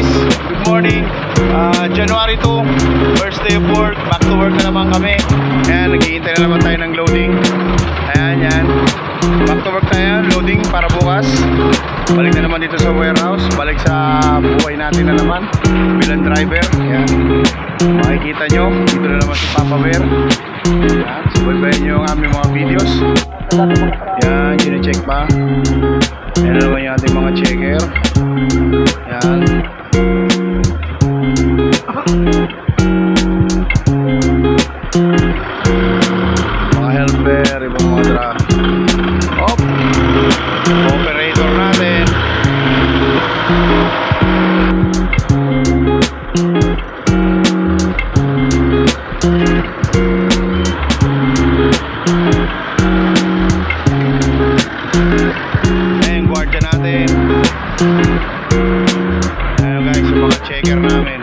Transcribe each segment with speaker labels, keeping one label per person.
Speaker 1: guys, good morning. January 2, first day of work. Back to work na naman kami. Ayan, naghihintay na naman tayo ng loading. Ayan, yan. Back to work tayo, loading para bukas. Balik na naman dito sa warehouse. Balik sa buhay natin na naman bilang driver. Ayan, makikita nyo, dito na naman si Papa Bear. Ayan, subaybayan nyo ang aming mga videos. Ayan, gine-check pa. Ayan na naman yung ating mga checker. Ayan. Mga helper, ibang mga operator natin. Ayan, guardia natin. Ayan guys, yung mga checker namin.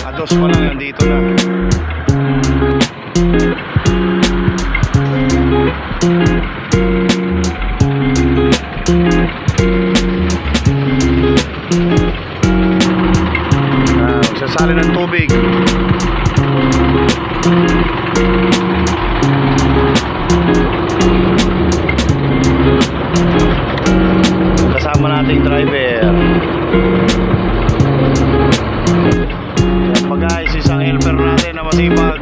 Speaker 1: Ados pa lang, nandito na. Magsasali ng tubig. Kasama nating driver. Yan pa guys, isang helper natin na masipag.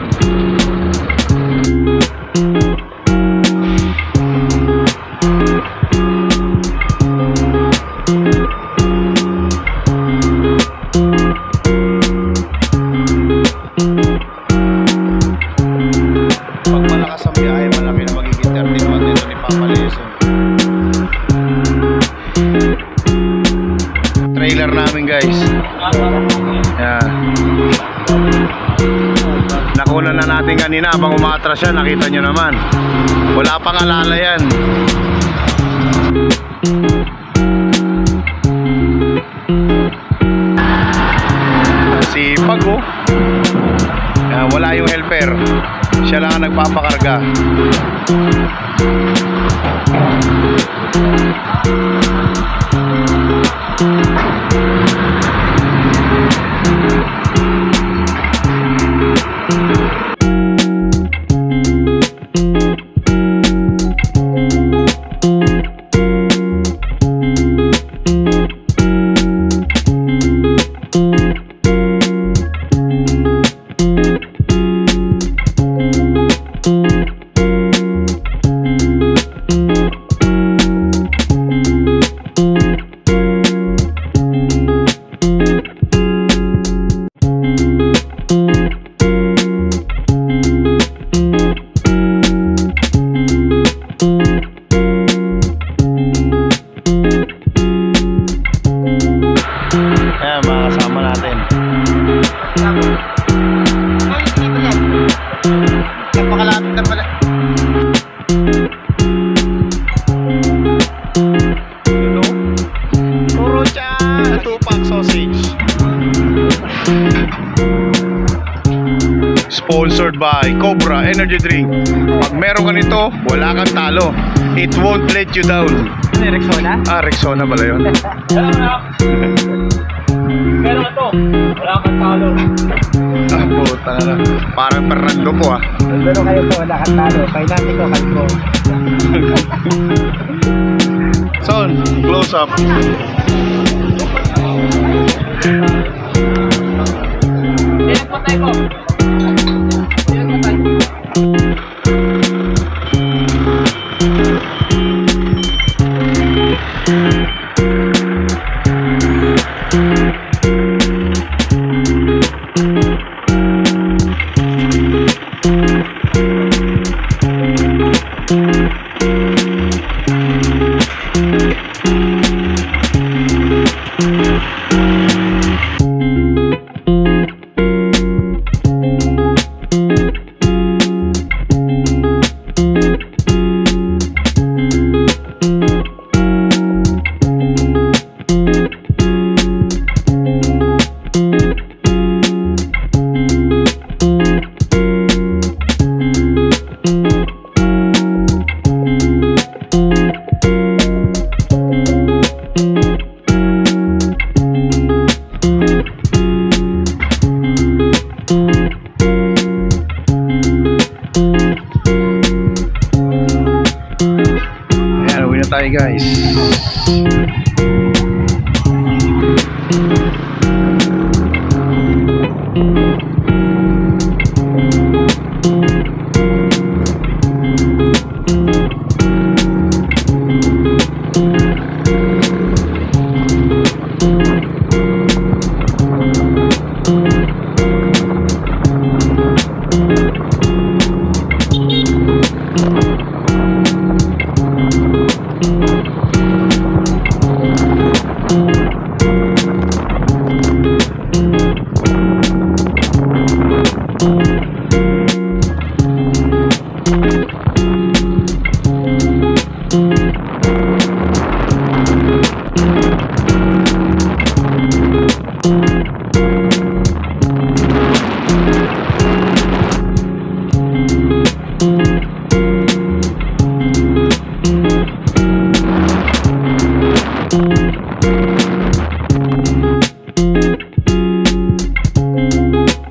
Speaker 1: Pag malakas ang biyahe, malaki na magiging 31 dito ni Papa Leso. Trailer namin guys. Yan. Nakunan na natin kanina habang umatras siya, nakita nyo naman. Wala pang alala yan. Sipag oh. Yan, wala yung helper. Siya lang ang nagpapakarga. Ayan, mga kasama natin. Napakalapit na pala. Ito, puro siya tupak sausage. Sponsored by Cobra Energy Drink. Pag meron ka nito, wala kang talo. It won't let you down.
Speaker 2: Rexona?
Speaker 1: Ah, Rexona pala yun.
Speaker 2: Meron ka to, wala kang talo.
Speaker 1: Ah, puta na. Parang Fernando po ah.
Speaker 2: Meron kayo to, wala kang talo. Painati ko, kalbo.
Speaker 1: Son, close up.
Speaker 2: Pinagpatay ko.
Speaker 1: Bye guys.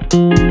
Speaker 3: You